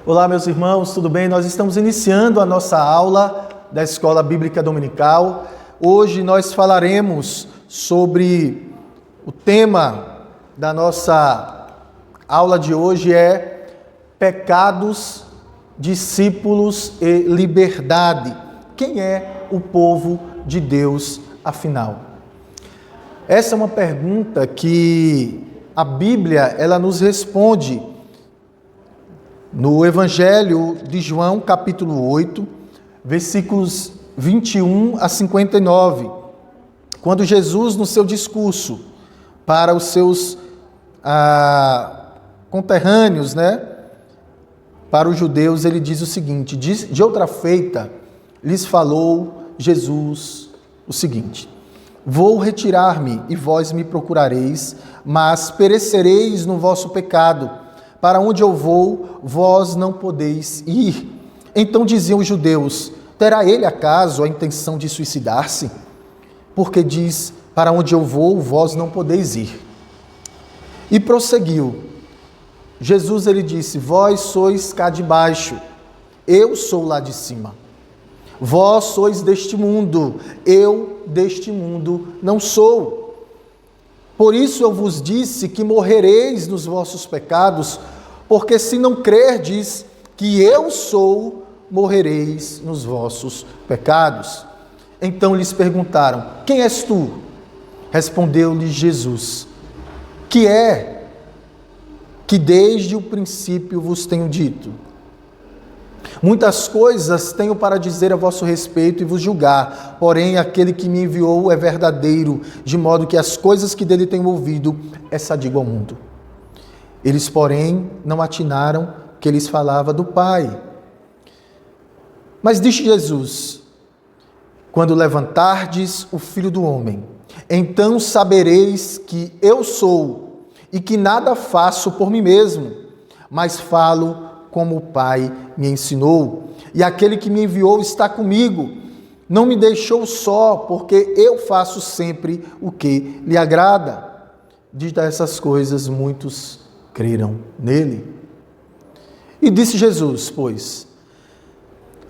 Olá, meus irmãos, tudo bem? Nós estamos iniciando a nossa aula da Escola Bíblica Dominical. Hoje nós falaremos sobre o tema da nossa aula de hoje é pecados, discípulos e liberdade. Quem é o povo de Deus, afinal? Essa é uma pergunta que a Bíblia ela nos responde no Evangelho de João, capítulo 8, versículos 21 a 59, quando Jesus, no seu discurso para os seus conterrâneos, para os judeus, ele diz o seguinte: de outra feita, lhes falou Jesus o seguinte: vou retirar-me e vós me procurareis, mas perecereis no vosso pecado. Para onde eu vou, vós não podeis ir. Então diziam os judeus: terá ele acaso a intenção de suicidar-se? Porque diz: para onde eu vou, vós não podeis ir. E prosseguiu. Jesus ele disse: vós sois cá de baixo, eu sou lá de cima. Vós sois deste mundo, eu deste mundo não sou. Por isso eu vos disse que morrereis nos vossos pecados, porque se não crerdes que eu sou, morrereis nos vossos pecados. Então lhes perguntaram: quem és tu? Respondeu-lhes Jesus: que é que desde o princípio vos tenho dito. Muitas coisas tenho para dizer a vosso respeito e vos julgar, porém aquele que me enviou é verdadeiro, de modo que as coisas que dele tenho ouvido, essa digo ao mundo. Eles, porém, não atinaram que lhes falava do Pai. Mas disse Jesus: quando levantardes o Filho do Homem, então sabereis que eu sou, e que nada faço por mim mesmo, mas falo como o Pai me ensinou, e aquele que me enviou está comigo, não me deixou só, porque eu faço sempre o que lhe agrada. Dita essas coisas, muitos creram nele. E disse Jesus, pois,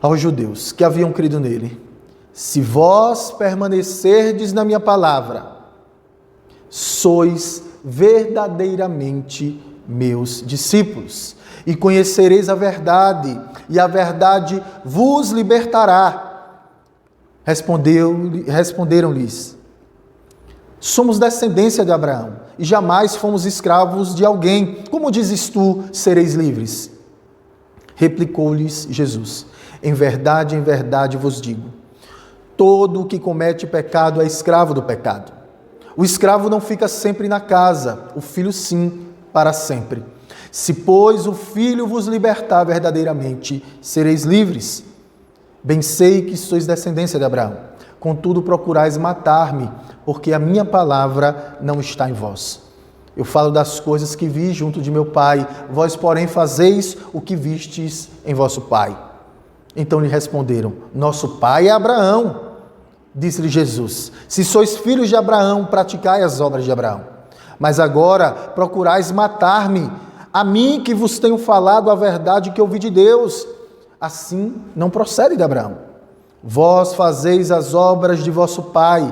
aos judeus que haviam crido nele: se vós permanecerdes na minha palavra, sois verdadeiramente meus discípulos, e conhecereis a verdade, e a verdade vos libertará. Responderam-lhes: somos descendência de Abraão, e jamais fomos escravos de alguém. Como dizes tu, sereis livres? Replicou-lhes Jesus: em verdade vos digo, todo o que comete pecado é escravo do pecado. O escravo não fica sempre na casa, o filho sim, para sempre. Se, pois, o Filho vos libertar verdadeiramente, sereis livres. Bem sei que sois descendência de Abraão, contudo procurais matar-me, porque a minha palavra não está em vós. Eu falo das coisas que vi junto de meu Pai, vós, porém, fazeis o que vistes em vosso pai. Então lhe responderam: nosso pai é Abraão. Disse-lhe Jesus: se sois filhos de Abraão, praticai as obras de Abraão. Mas agora procurais matar-me, a mim que vos tenho falado a verdade que ouvi de Deus. Assim não procede de Abraão. Vós fazeis as obras de vosso pai.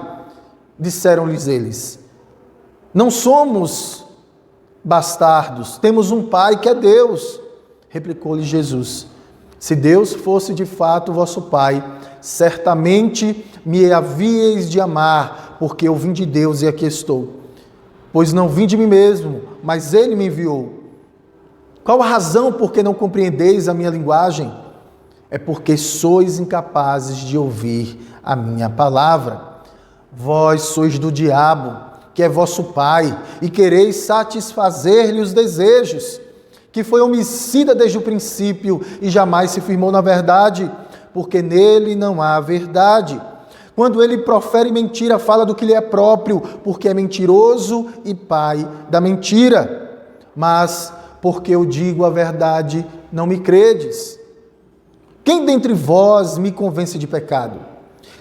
Disseram-lhes eles: não somos bastardos, temos um pai que é Deus. Replicou-lhe Jesus: se Deus fosse de fato vosso pai, certamente me havíeis de amar, porque eu vim de Deus e aqui estou. Pois não vim de mim mesmo, mas ele me enviou. Qual a razão por que não compreendeis a minha linguagem? É porque sois incapazes de ouvir a minha palavra. Vós sois do diabo, que é vosso pai, e quereis satisfazer-lhe os desejos, que foi homicida desde o princípio e jamais se firmou na verdade, porque nele não há verdade. Quando ele profere mentira, fala do que lhe é próprio, porque é mentiroso e pai da mentira. Mas, porque eu digo a verdade, não me credes. Quem dentre vós me convence de pecado?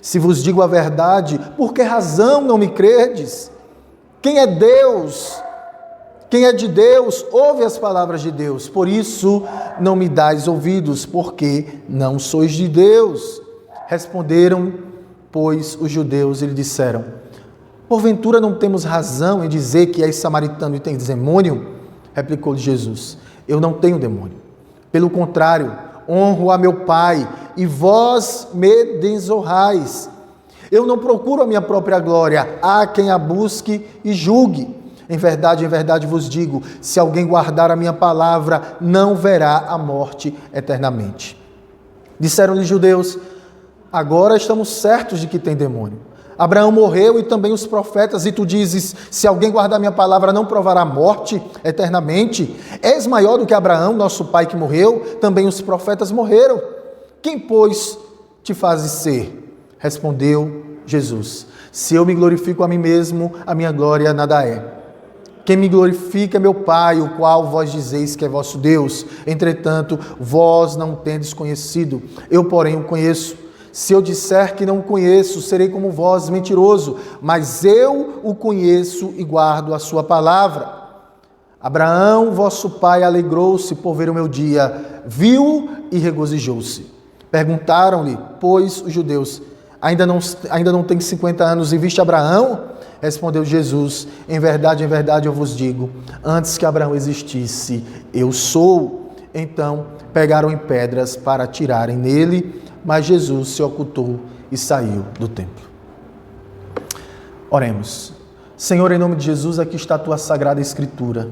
Se vos digo a verdade, por que razão não me credes? Quem é Deus Quem é de Deus, ouve as palavras de Deus. Por isso, não me dais ouvidos, porque não sois de Deus. Responderam, pois, os judeus e lhe disseram: porventura não temos razão em dizer que és samaritano e tens demônio? Replicou-lhe Jesus: eu não tenho demônio. Pelo contrário, honro a meu Pai, e vós me desonrais. Eu não procuro a minha própria glória, há quem a busque e julgue. Em verdade vos digo, se alguém guardar a minha palavra, não verá a morte eternamente. Disseram-lhe os judeus: agora estamos certos de que tem demônio. Abraão morreu e também os profetas, e tu dizes, se alguém guardar minha palavra, não provará a morte eternamente? És maior do que Abraão, nosso pai que morreu, também os profetas morreram. Quem, pois, te fazes ser? Respondeu Jesus: se eu me glorifico a mim mesmo, a minha glória nada é. Quem me glorifica é meu Pai, o qual vós dizeis que é vosso Deus. Entretanto, vós não tendes conhecido, eu, porém, o conheço. Se eu disser que não o conheço, serei como vós, mentiroso, mas eu o conheço e guardo a sua palavra. Abraão, vosso pai, alegrou-se por ver o meu dia, viu e regozijou-se. Perguntaram-lhe, pois, os judeus: ainda não tem 50 anos e viste Abraão? Respondeu Jesus: em verdade eu vos digo, antes que Abraão existisse, eu sou. Então pegaram em pedras para atirarem nele, mas Jesus se ocultou e saiu do templo. Oremos. Senhor, em nome de Jesus, aqui está a tua sagrada Escritura.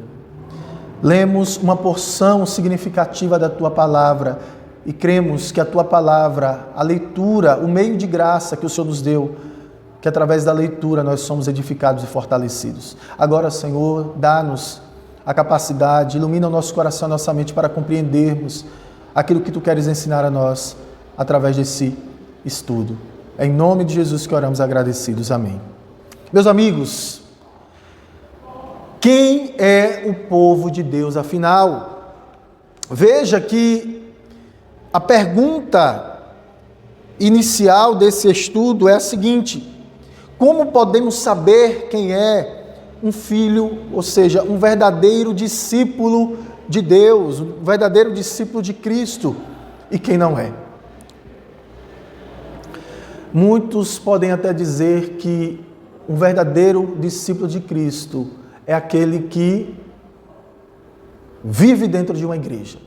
Lemos uma porção significativa da tua palavra e cremos que a tua palavra, a leitura, o meio de graça que o Senhor nos deu, que através da leitura nós somos edificados e fortalecidos. Agora, Senhor, dá-nos a capacidade, ilumina o nosso coração, a nossa mente para compreendermos aquilo que tu queres ensinar a nós através desse estudo. É em nome de Jesus que oramos agradecidos. Amém. Meus amigos, quem é o povo de Deus, afinal? Veja que a pergunta inicial desse estudo é a seguinte: como podemos saber quem é um filho, ou seja, um verdadeiro discípulo de Deus, um verdadeiro discípulo de Cristo, e quem não é? Muitos podem até dizer que um verdadeiro discípulo de Cristo é aquele que vive dentro de uma igreja,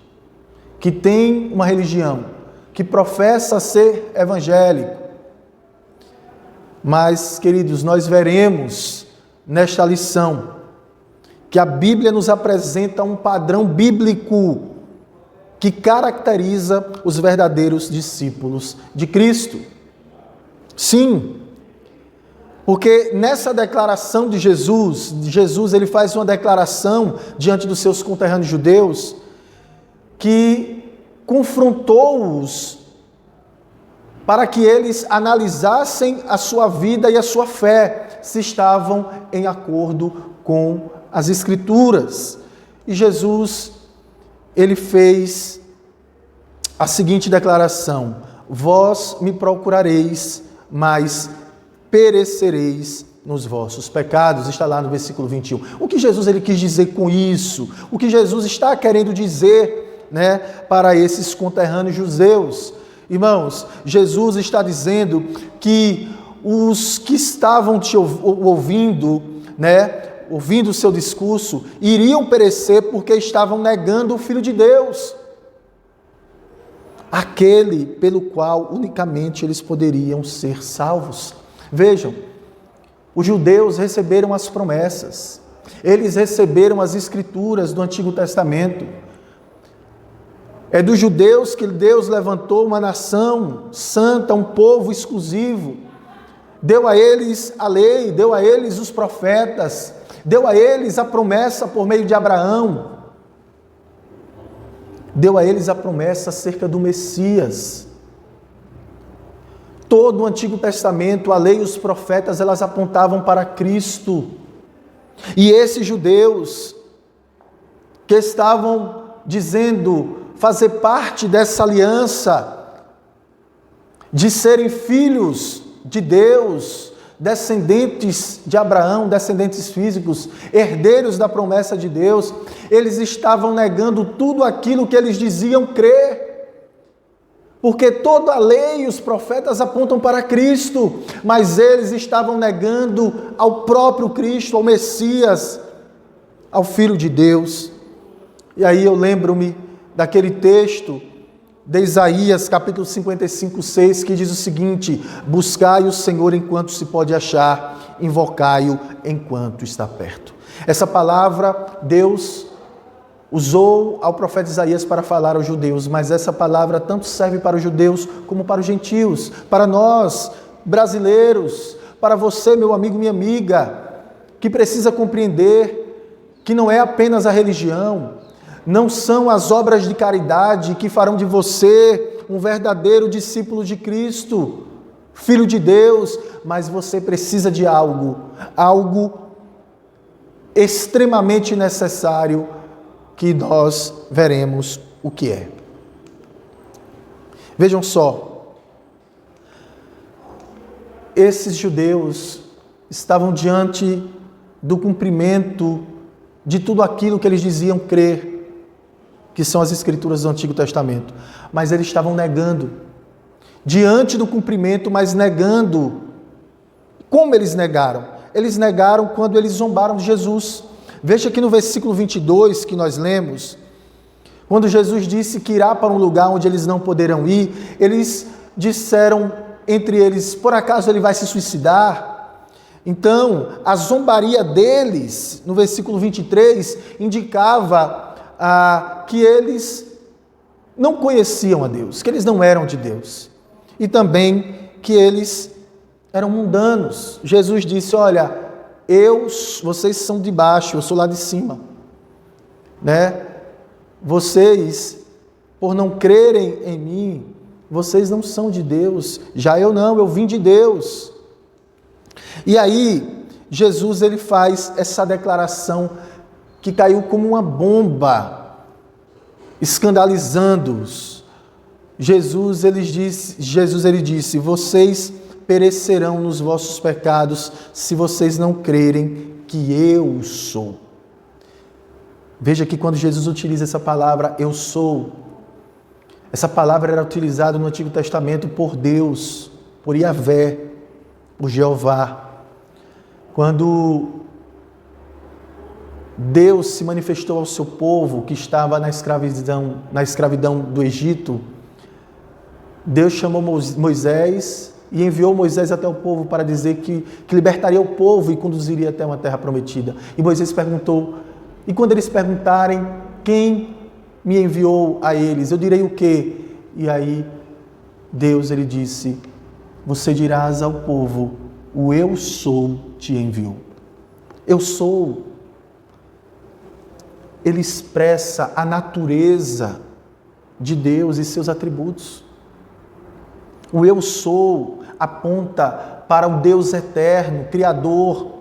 que tem uma religião, que professa ser evangélico. Mas, queridos, nós veremos nesta lição que a Bíblia nos apresenta um padrão bíblico que caracteriza os verdadeiros discípulos de Cristo. Sim, porque nessa declaração de Jesus ele faz uma declaração diante dos seus conterrâneos judeus que confrontou-os para que eles analisassem a sua vida e a sua fé, se estavam em acordo com as Escrituras. E Jesus, ele fez a seguinte declaração: vós me procurareis, mas perecereis nos vossos pecados. Está lá no versículo 21. O que Jesus ele quis dizer com isso? O que Jesus está querendo dizer, para esses conterrâneos judeus? Irmãos, Jesus está dizendo que os que estavam te ouvindo, ouvindo o seu discurso, iriam perecer porque estavam negando o Filho de Deus, aquele pelo qual unicamente eles poderiam ser salvos. Vejam, os judeus receberam as promessas, eles receberam as Escrituras do Antigo Testamento. É dos judeus que Deus levantou uma nação santa, um povo exclusivo. Deu a eles a lei, deu a eles os profetas, deu a eles a promessa por meio de Abraão. Deu a eles a promessa acerca do Messias. Todo o Antigo Testamento, a lei e os profetas, elas apontavam para Cristo. E esses judeus que estavam dizendo fazer parte dessa aliança, de serem filhos de Deus, descendentes de Abraão, descendentes físicos, herdeiros da promessa de Deus, eles estavam negando tudo aquilo que eles diziam crer. Porque toda a lei e os profetas apontam para Cristo, mas eles estavam negando ao próprio Cristo, ao Messias, ao Filho de Deus. E aí eu lembro-me daquele texto de Isaías, capítulo 55, 6, que diz o seguinte: buscai o Senhor enquanto se pode achar, invocai-o enquanto está perto. Essa palavra Deus usou ao profeta Isaías para falar aos judeus, mas essa palavra tanto serve para os judeus como para os gentios, para nós, brasileiros, para você, meu amigo, minha amiga, que precisa compreender que não é apenas a religião, não são as obras de caridade que farão de você um verdadeiro discípulo de Cristo, filho de Deus, mas você precisa de algo extremamente necessário, que nós veremos o que é. Vejam só, esses judeus estavam diante do cumprimento de tudo aquilo que eles diziam crer, que são as Escrituras do Antigo Testamento, mas eles estavam negando, diante do cumprimento, mas negando. Como eles negaram? Eles negaram quando eles zombaram de Jesus. Veja aqui no versículo 22 que nós lemos, quando Jesus disse que irá para um lugar onde eles não poderão ir, eles disseram entre eles: por acaso ele vai se suicidar? Então, a zombaria deles, no versículo 23, indicava que eles não conheciam a Deus, que eles não eram de Deus, e também que eles eram mundanos. Jesus disse: olha, vocês são de baixo, eu sou lá de cima, né? Vocês, por não crerem em mim, vocês não são de Deus, já eu não, eu vim de Deus. E aí, Jesus ele faz essa declaração que caiu como uma bomba, escandalizando-os. Jesus ele disse: vocês perecerão nos vossos pecados se vocês não crerem que eu sou. Veja que quando Jesus utiliza essa palavra, eu sou, essa palavra era utilizada no Antigo Testamento por Deus, por Yahvé, por Jeová. Quando Deus se manifestou ao seu povo que estava na escravidão do Egito, Deus chamou Moisés e enviou Moisés até o povo para dizer que libertaria o povo e conduziria até uma terra prometida. E Moisés perguntou: e quando eles perguntarem quem me enviou a eles, eu direi o quê? E aí Deus ele disse: você dirás ao povo, o eu sou te enviou. Eu sou. Ele expressa a natureza de Deus e seus atributos. O eu sou aponta para o Deus eterno, Criador,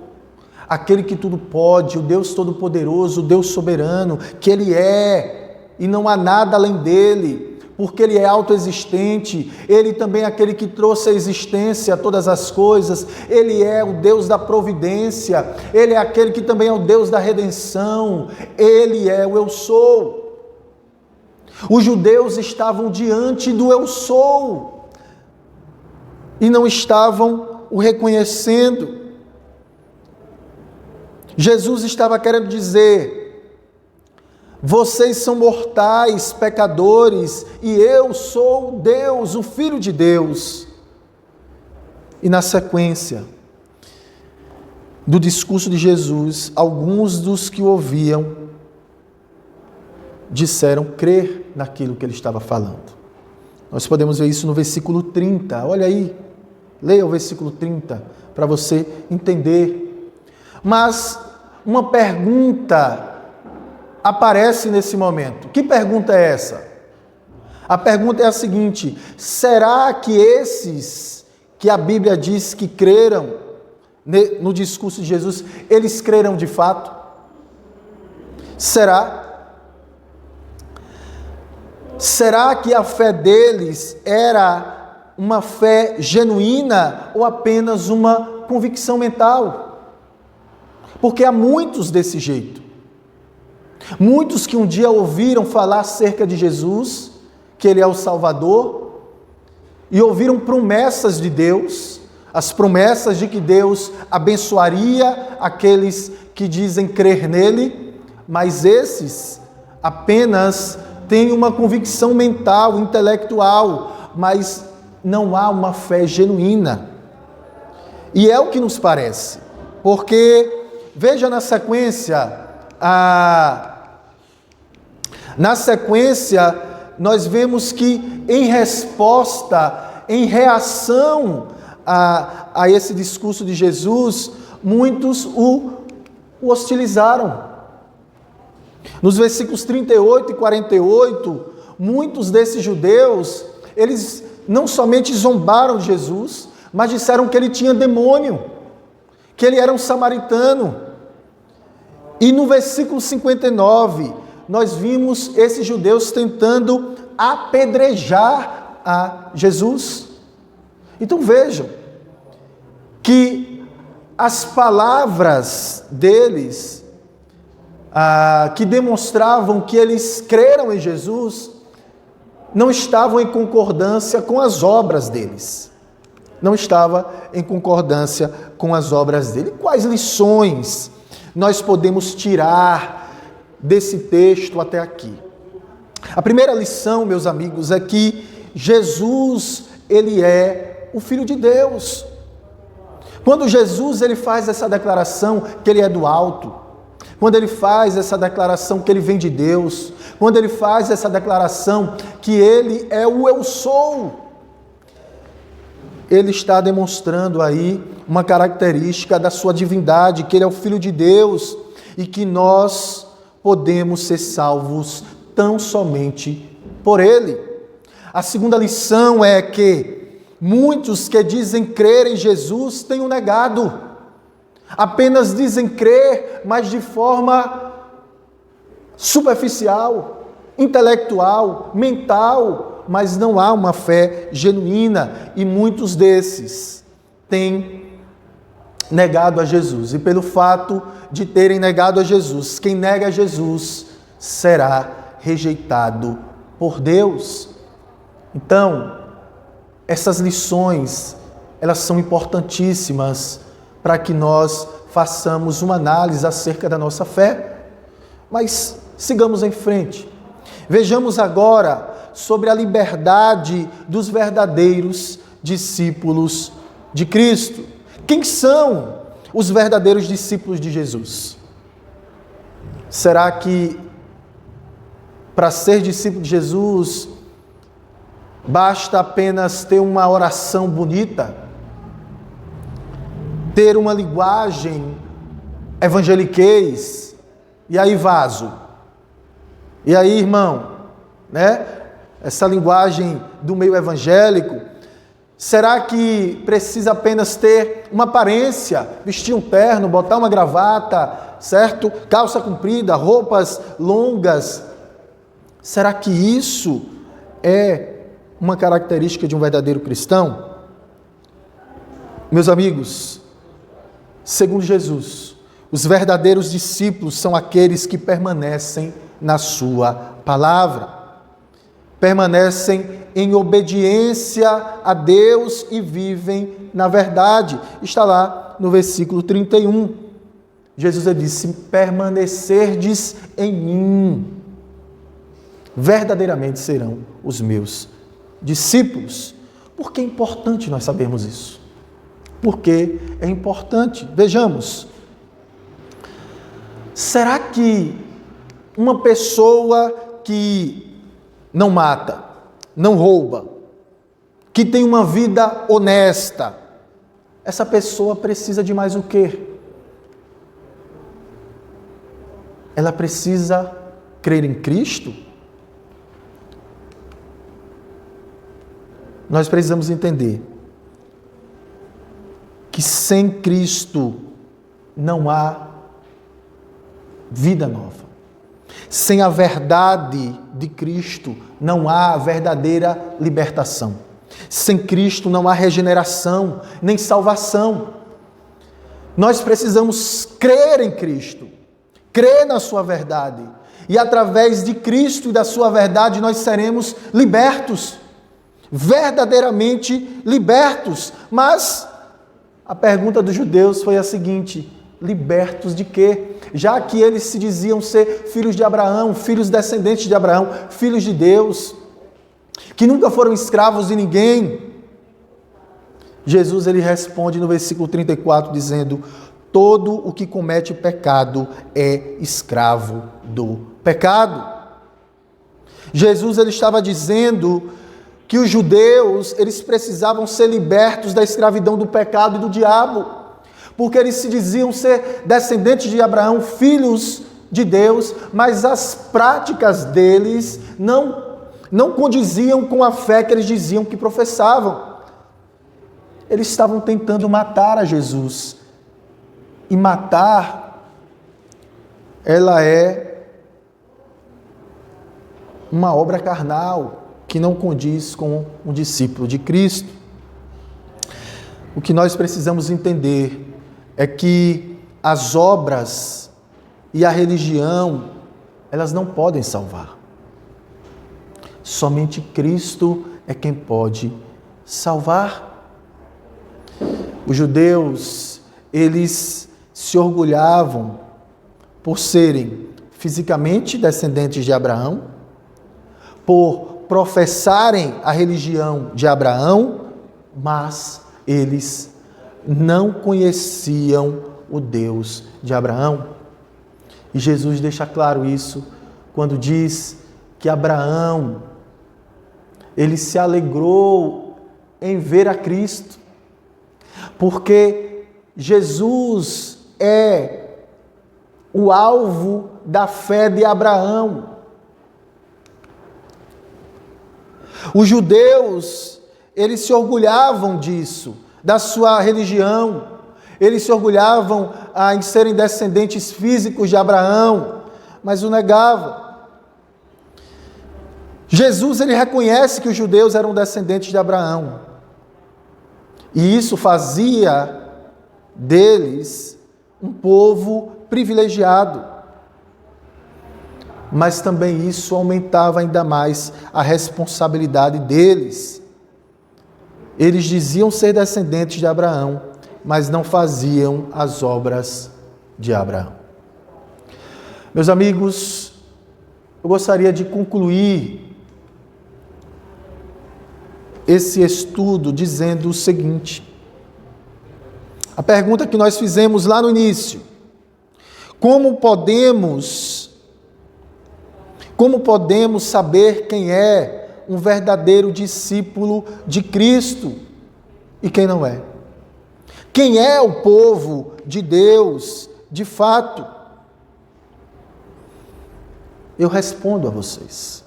aquele que tudo pode, o Deus todo-poderoso, o Deus soberano, que Ele é, e não há nada além dEle, porque Ele é autoexistente. Ele também é aquele que trouxe à existência todas as coisas. Ele é o Deus da providência, Ele é aquele que também é o Deus da redenção. Ele é o eu sou. Os judeus estavam diante do eu sou e não estavam o reconhecendo. Jesus estava querendo dizer: vocês são mortais, pecadores, e eu sou Deus, o Filho de Deus. E na sequência do discurso de Jesus, alguns dos que o ouviam disseram crer naquilo que ele estava falando. Nós podemos ver isso no versículo 30, olha aí, leia o versículo 30 para você entender. Mas uma pergunta aparece nesse momento. Que pergunta é essa? A pergunta é a seguinte: será que esses que a Bíblia diz que creram no discurso de Jesus, eles creram de fato? Será? Será que a fé deles era uma fé genuína ou apenas uma convicção mental. Porque há muitos desse jeito. Muitos que um dia ouviram falar acerca de Jesus, que Ele é o Salvador, e ouviram promessas de Deus, as promessas de que Deus abençoaria aqueles que dizem crer nele, mas esses apenas têm uma convicção mental, intelectual, mas não há uma fé genuína. E é o que nos parece, porque, veja na sequência, nós vemos que em resposta, em reação a esse discurso de Jesus, muitos o hostilizaram. Nos versículos 38 e 48, muitos desses judeus, eles não somente zombaram de Jesus, mas disseram que ele tinha demônio, que ele era um samaritano. E no versículo 59, nós vimos esses judeus tentando apedrejar a Jesus. Então vejam que as palavras deles, que demonstravam que eles creram em Jesus, não estavam em concordância com as obras deles. Não estava em concordância com as obras dele. Quais lições nós podemos tirar desse texto até aqui? A primeira lição, meus amigos, é que Jesus, ele é o Filho de Deus. Quando Jesus ele faz essa declaração que ele é do alto, quando ele faz essa declaração que ele vem de Deus, quando ele faz essa declaração que ele é o eu sou, ele está demonstrando aí uma característica da sua divindade, que ele é o Filho de Deus e que nós podemos ser salvos tão somente por ele. A segunda lição é que muitos que dizem crer em Jesus têm o negado. Apenas dizem crer, mas de forma superficial, intelectual, mental, mas não há uma fé genuína, e muitos desses têm negado a Jesus. E pelo fato de terem negado a Jesus, quem nega a Jesus será rejeitado por Deus. Então, essas lições, elas são importantíssimas para que nós façamos uma análise acerca da nossa fé. Mas sigamos em frente. Vejamos agora sobre a liberdade dos verdadeiros discípulos de Cristo. Quem são os verdadeiros discípulos de Jesus? Será que para ser discípulo de Jesus basta apenas ter uma oração bonita? Ter uma linguagem evangeliquez? E aí, vaso? E aí, irmão? Né? Essa linguagem do meio evangélico, será que precisa apenas ter uma aparência, vestir um terno, botar uma gravata, certo? Calça comprida, roupas longas? Será que isso é uma característica de um verdadeiro cristão? Meus amigos, segundo Jesus, os verdadeiros discípulos são aqueles que permanecem na sua palavra, permanecem em obediência a Deus e vivem na verdade. Está lá no versículo 31. Jesus disse: permanecerdes em mim, verdadeiramente serão os meus discípulos. Por que é importante nós sabermos isso? Porque é importante. Vejamos. Será que uma pessoa que não mata, não rouba, que tem uma vida honesta, essa pessoa precisa de mais o quê? Ela precisa crer em Cristo? Nós precisamos entender que sem Cristo não há vida nova. Sem a verdade de Cristo não há verdadeira libertação. Sem Cristo não há regeneração, nem salvação. Nós precisamos crer em Cristo, crer na sua verdade. E através de Cristo e da sua verdade nós seremos libertos, verdadeiramente libertos. Mas a pergunta dos judeus foi a seguinte: libertos de quê? Já que eles se diziam ser filhos de Abraão, filhos descendentes de Abraão, filhos de Deus, que nunca foram escravos de ninguém. Jesus ele responde no versículo 34 dizendo: todo o que comete pecado é escravo do pecado. Jesus ele estava dizendo que os judeus eles precisavam ser libertos da escravidão do pecado e do diabo, porque eles se diziam ser descendentes de Abraão, filhos de Deus, mas as práticas deles não condiziam com a fé que eles diziam que professavam. Eles estavam tentando matar a Jesus. E matar, ela é uma obra carnal que não condiz com um discípulo de Cristo. O que nós precisamos entender é que as obras e a religião, elas não podem salvar. Somente Cristo é quem pode salvar. Os judeus, eles se orgulhavam por serem fisicamente descendentes de Abraão, por professarem a religião de Abraão, mas eles não conheciam o Deus de Abraão. E Jesus deixa claro isso quando diz que Abraão, ele se alegrou em ver a Cristo, porque Jesus é o alvo da fé de Abraão. Os judeus, eles se orgulhavam disso, da sua religião. Eles se orgulhavam em serem descendentes físicos de Abraão, mas o negavam. Jesus, ele reconhece que os judeus eram descendentes de Abraão. E isso fazia deles um povo privilegiado. Mas também isso aumentava ainda mais a responsabilidade deles. Eles diziam ser descendentes de Abraão, mas não faziam as obras de Abraão. Meus amigos, eu gostaria de concluir esse estudo dizendo o seguinte: a pergunta que nós fizemos lá no início: como podemos saber quem é um verdadeiro discípulo de Cristo e quem não é? Quem é o povo de Deus de fato? Eu respondo a vocês.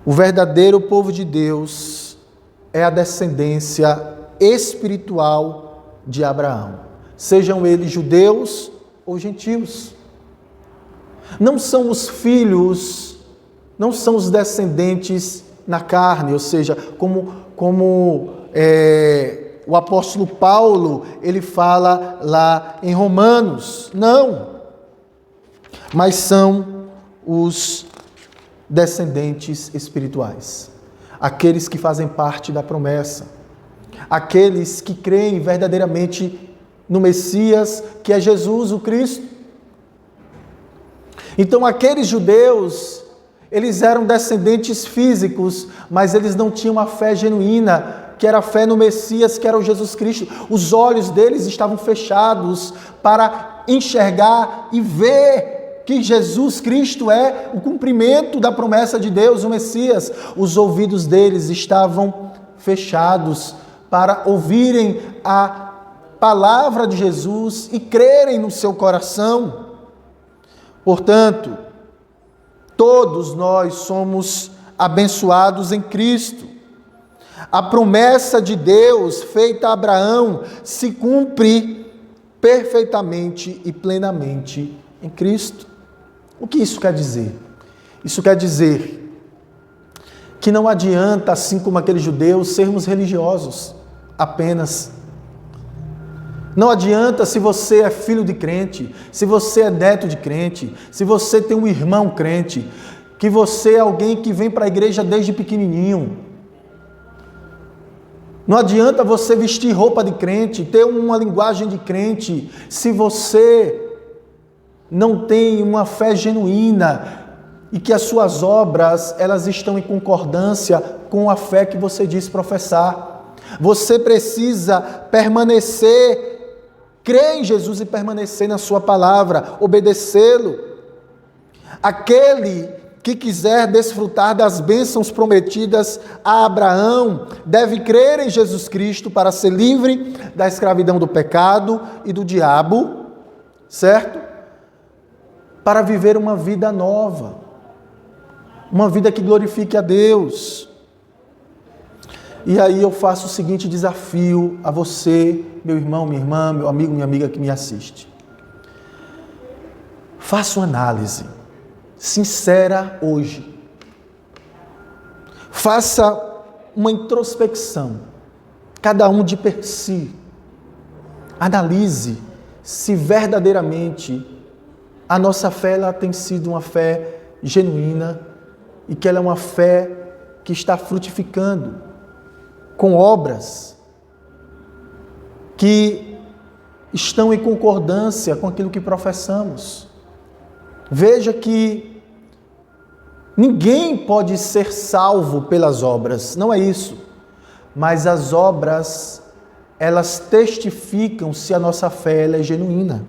O verdadeiro povo de Deus é a descendência espiritual de Abraão, sejam eles judeus ou gentios. Não são os filhos, não são os descendentes na carne, ou seja, como o apóstolo Paulo, ele fala lá em Romanos. Não, mas são os descendentes espirituais, aqueles que fazem parte da promessa, aqueles que creem verdadeiramente no Messias, que é Jesus, o Cristo. Então, aqueles judeus, eles eram descendentes físicos, mas eles não tinham a fé genuína, que era a fé no Messias, que era o Jesus Cristo. Os olhos deles estavam fechados para enxergar e ver que Jesus Cristo é o cumprimento da promessa de Deus, o Messias. Os ouvidos deles estavam fechados para ouvirem a palavra de Jesus e crerem no seu coração. Portanto, todos nós somos abençoados em Cristo. A promessa de Deus feita a Abraão se cumpre perfeitamente e plenamente em Cristo. O que isso quer dizer? Isso quer dizer que não adianta, assim como aqueles judeus, sermos religiosos apenas. Não adianta se você é filho de crente, se você é neto de crente, se você tem um irmão crente, que você é alguém que vem para a igreja desde pequenininho. Não adianta você vestir roupa de crente, ter uma linguagem de crente, se você não tem uma fé genuína e que as suas obras, elas estão em concordância com a fé que você diz professar. Você precisa permanecer, crer em Jesus e permanecer na sua palavra, obedecê-lo. Aquele que quiser desfrutar das bênçãos prometidas a Abraão, deve crer em Jesus Cristo para ser livre da escravidão do pecado e do diabo, certo? Para viver uma vida nova, uma vida que glorifique a Deus. E aí eu faço o seguinte desafio a você, meu irmão, minha irmã, meu amigo, minha amiga que me assiste. Faça uma análise sincera hoje. Faça uma introspecção, cada um de per si. Analise se verdadeiramente a nossa fé ela tem sido uma fé genuína e que ela é uma fé que está frutificando com obras que estão em concordância com aquilo que professamos. Veja que ninguém pode ser salvo pelas obras, não é isso. Mas as obras, elas testificam se a nossa fé ela é genuína.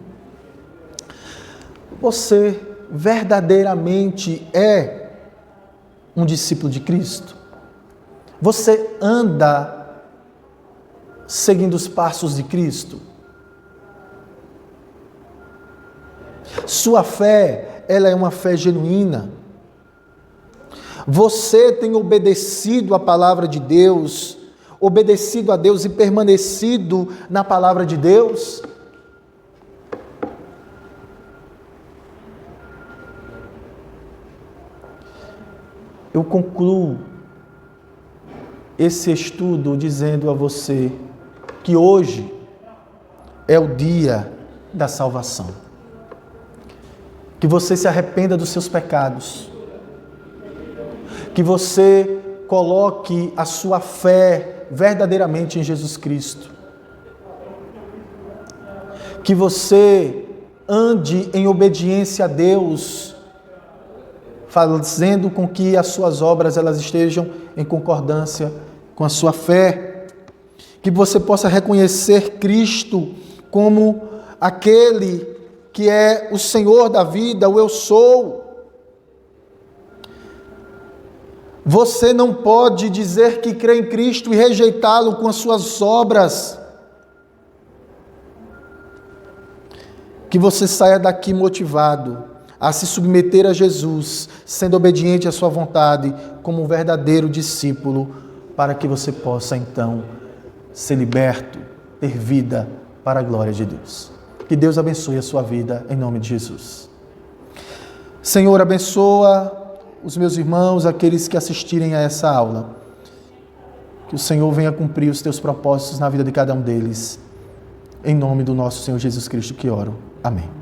Você verdadeiramente é um discípulo de Cristo? Você anda seguindo os passos de Cristo? Sua fé, ela é uma fé genuína? Você tem obedecido a palavra de Deus, obedecido a Deus e permanecido na palavra de Deus? Eu concluo esse estudo dizendo a você que hoje é o dia da salvação. Que você se arrependa dos seus pecados. Que você coloque a sua fé verdadeiramente em Jesus Cristo. Que você ande em obediência a Deus, fazendo com que as suas obras elas estejam em concordância com a sua fé. Que você possa reconhecer Cristo como aquele que é o Senhor da vida, o eu sou. Você não pode dizer que crê em Cristo e rejeitá-lo com as suas obras. Que você saia daqui motivado a se submeter a Jesus, sendo obediente à sua vontade, como um verdadeiro discípulo, para que você possa então ser liberto, ter vida para a glória de Deus. Que Deus abençoe a sua vida, em nome de Jesus. Senhor, abençoa os meus irmãos, aqueles que assistirem a essa aula. Que o Senhor venha cumprir os teus propósitos na vida de cada um deles. Em nome do nosso Senhor Jesus Cristo que oro. Amém.